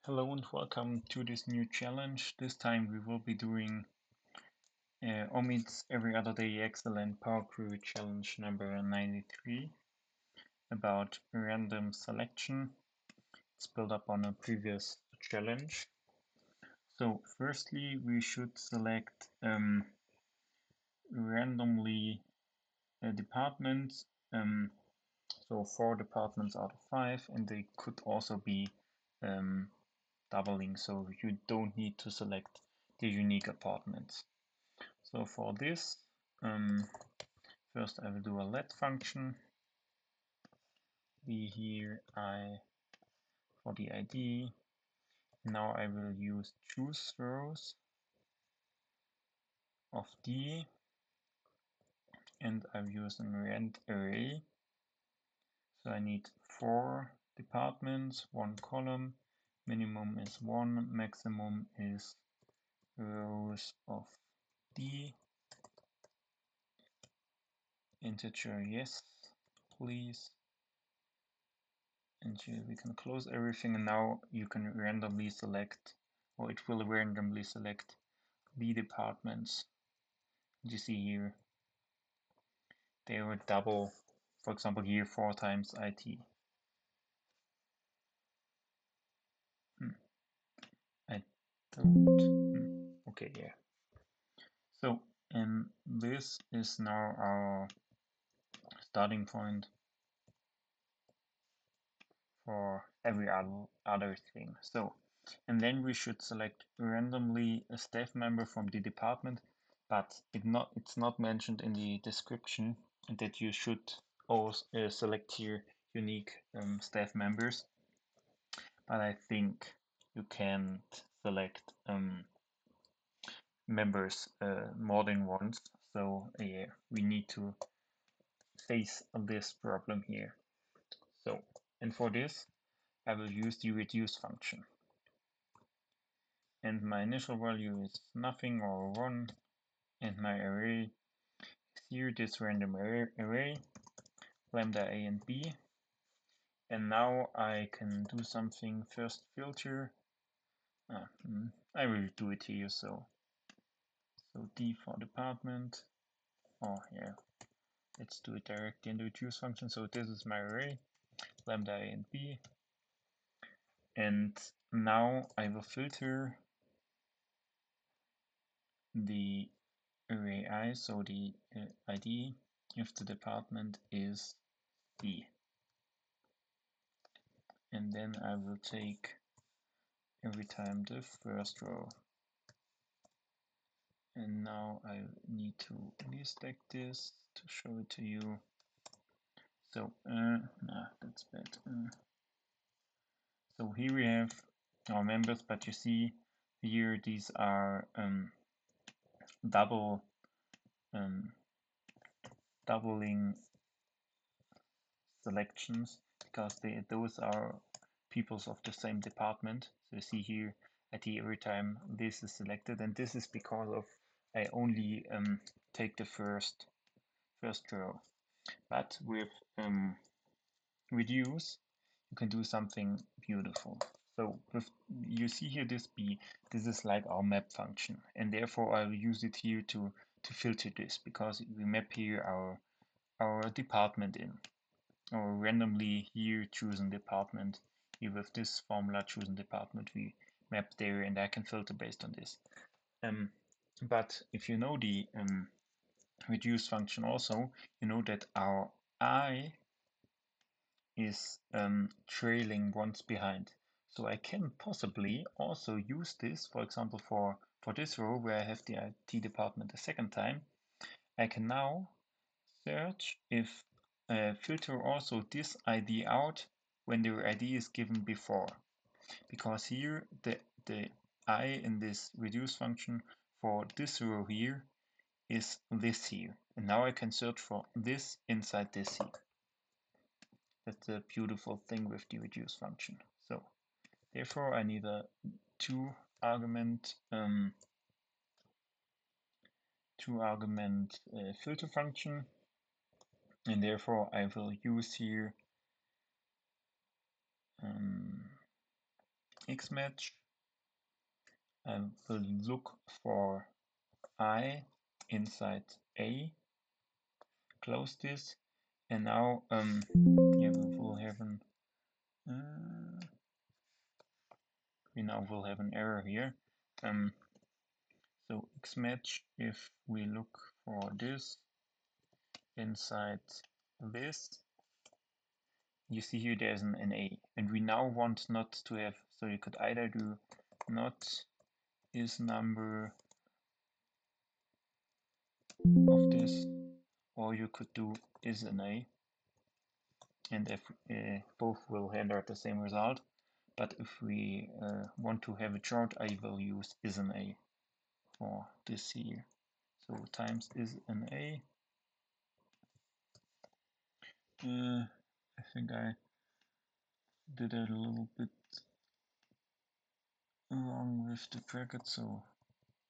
Hello and welcome to this new challenge. This time we will be doing Omid's Every Other Day Excellent Power Query Challenge number 93 about random selection. It's built up on a previous challenge. So firstly we should select randomly departments, so 4 departments out of 5, and they could also be doubling, so you don't need to select the unique apartments. So for this, first I will do a let function, be here I for the ID. Now I will use CHOOSEROWS of D, and I've used a RANDARRAY. So I need 4 departments, 1 column, minimum is 1, maximum is rows of D, integer yes please, and we can close everything, and now you can randomly select, or it will randomly select the departments. You see here they were double, for example here 4 times IT. I don't. Okay, yeah. So, and this is now our starting point for every other thing. So, and then we should select randomly a staff member from the department, but it's not mentioned in the description that you should also select here unique staff members. But I think you can't select members more than once. So yeah, we need to face this problem here. So, and for this, I will use the reduce function. And my initial value is nothing or 1, and my array is here, this random array, lambda a and b. And now I can do something, first filter. I will do it here, so D for department. Oh yeah, let's do it directly in the reduce function. So this is my array, lambda a and b. And now I will filter the array I, so the ID, if the department is D. And then I will take every time the first row. And now I need to VSTACK this to show it to you. So, that's bad. So here we have our members, but you see here these are doubling selections, because those are peoples of the same department. So you see here at every time this is selected, and this is because of I only take the first row. But with reduce, you can do something beautiful. So you see here this B, this is like our map function, and therefore I will use it here to filter this, because we map here our department in, or randomly here choosing department. Here with this formula choosing department, we map there, and I can filter based on this. But if you know the reduce function also, you know that our I is trailing once behind. So I can possibly also use this, for example, for this row where I have the IT department a second time. I can now search if filter also this ID out when the ID is given before, because here the I in this reduce function for this row here is this here, and now I can search for this inside this here. That's the beautiful thing with the reduce function. So therefore I need a two argument filter function, and therefore I will use here XMATCH. I will look for I inside A, close this, and now yeah, we now will have an error here. So XMatch, if we look for this inside this, you see here there's an A, and we now want not to have, so you could either do not is number of this, or you could do is an A, and if both will render the same result. But if we want to have it short, I will use is an A for this here. So times is an A. I think I did it a little bit wrong with the bracket, so a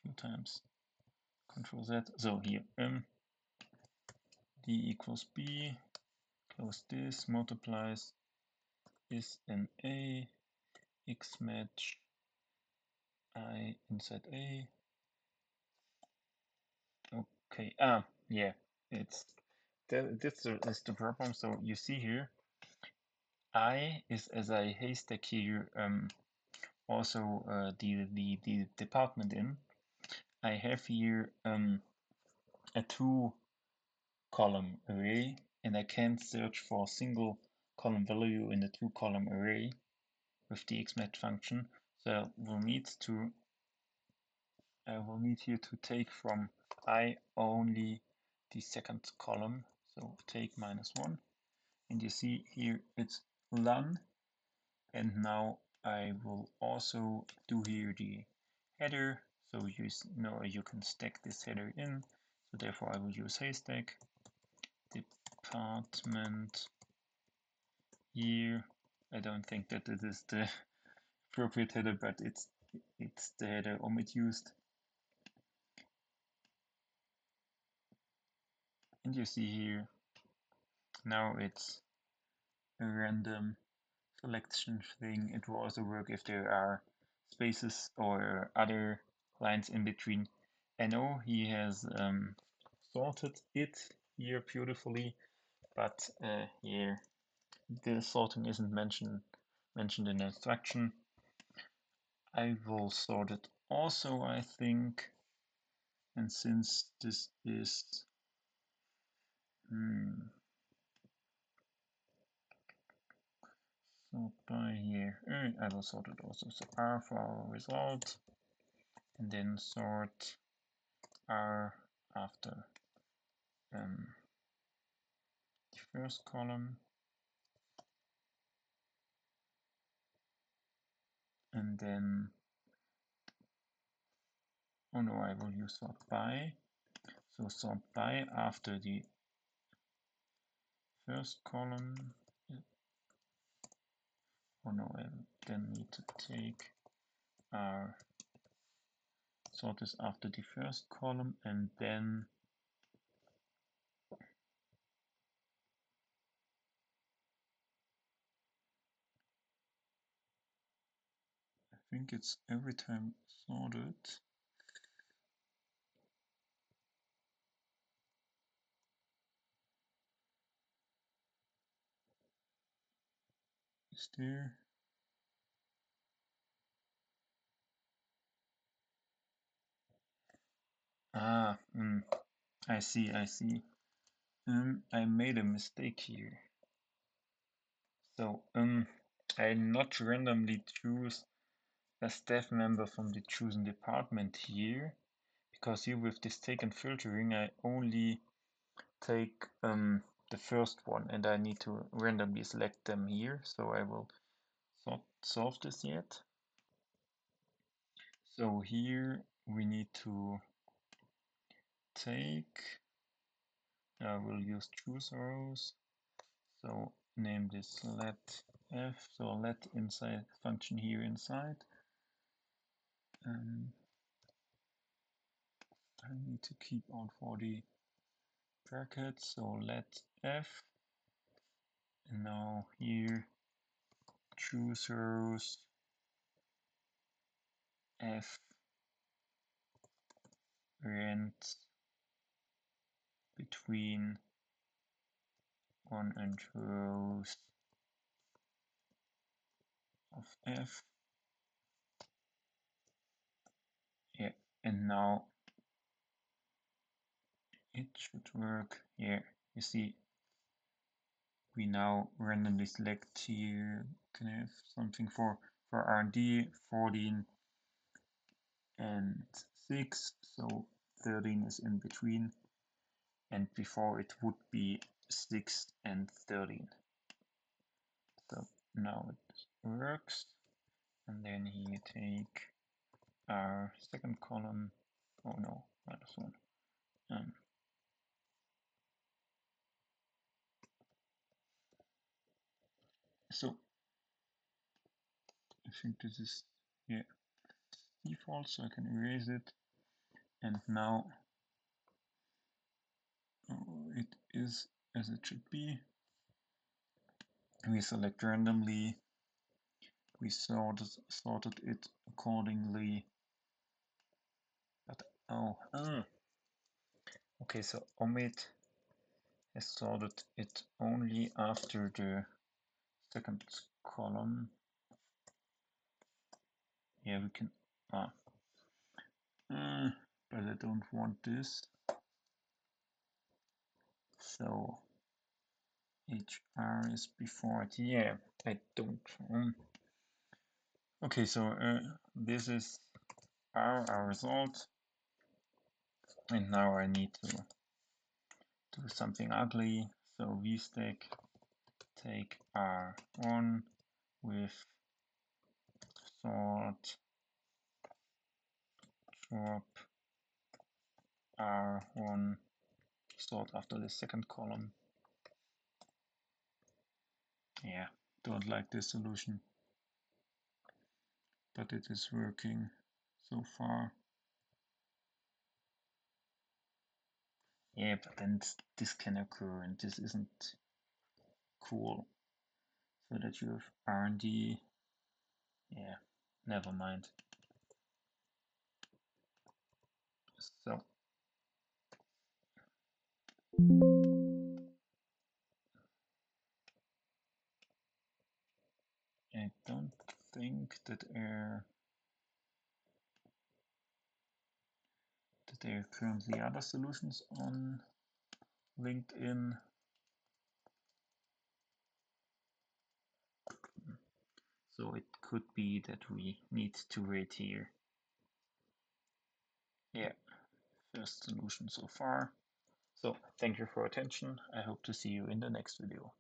few times Control Z. So here, D equals B, close this, multiplies is an A, X match I inside A. Okay, yeah, it's this is the problem. So you see here, I is as a haystack here, also the department in. I have here a two column array, and I can't search for a single column value in the two column array with the XMATCH function. So I will need here to take from I only the second column. So take -1, and you see here it's none. And now I will also do here the header. So you know you can stack this header in. So therefore I will use haystack department year. I don't think that it is the appropriate header, but it's the header Omid used. And you see here now it's a random selection thing. It will also work if there are spaces or other lines in between. I know he has sorted it here beautifully, but here the sorting isn't mentioned in the instruction. I will sort it also, I think, and since this is sort by here, I will sort it also. So R for our result, and then sort R after the first column, and then, oh no, I will use sort by. So sort by after the first column. Oh no, I then need to take R, sort this after the first column, and then I think it's every time sorted. Is there? I see, I see. I made a mistake here. So, I not randomly choose a staff member from the chosen department here, because here with this take and filtering, I only take the first one, and I need to randomly select them here. So I will solve this yet. So here we need to take, I will use CHOOSEROWS. So name this let f, so let inside function here inside. I need to keep on for the brackets, so let f, and now here CHOOSEROWS F rand between 1 and rows of F. Yeah, and now it should work. Yeah, you see, we now randomly select here. Can I have something for R&D 14 and 6, so 13 is in between, and before it would be 6 and 13. So now it works, and then here take our second column. Oh no, -1. So I think this is, yeah, default, so I can erase it. And now it is as it should be. We select randomly. We sorted it accordingly. But okay, so Omid has sorted it only after the second column. Yeah, we can. But I don't want this. So HR is before it. Yeah, I don't. Okay, so this is our result, and now I need to do something ugly. So VSTACK take R1 with sort drop R1 sort after the second column. Yeah, don't like this solution, but it is working so far. Yeah, but then this can occur, and this isn't cool. So that you have R&D. Yeah, never mind. So I don't think that there are currently other solutions on LinkedIn. So it could be that we need to wait here. Yeah, first solution so far. So thank you for attention. I hope to see you in the next video.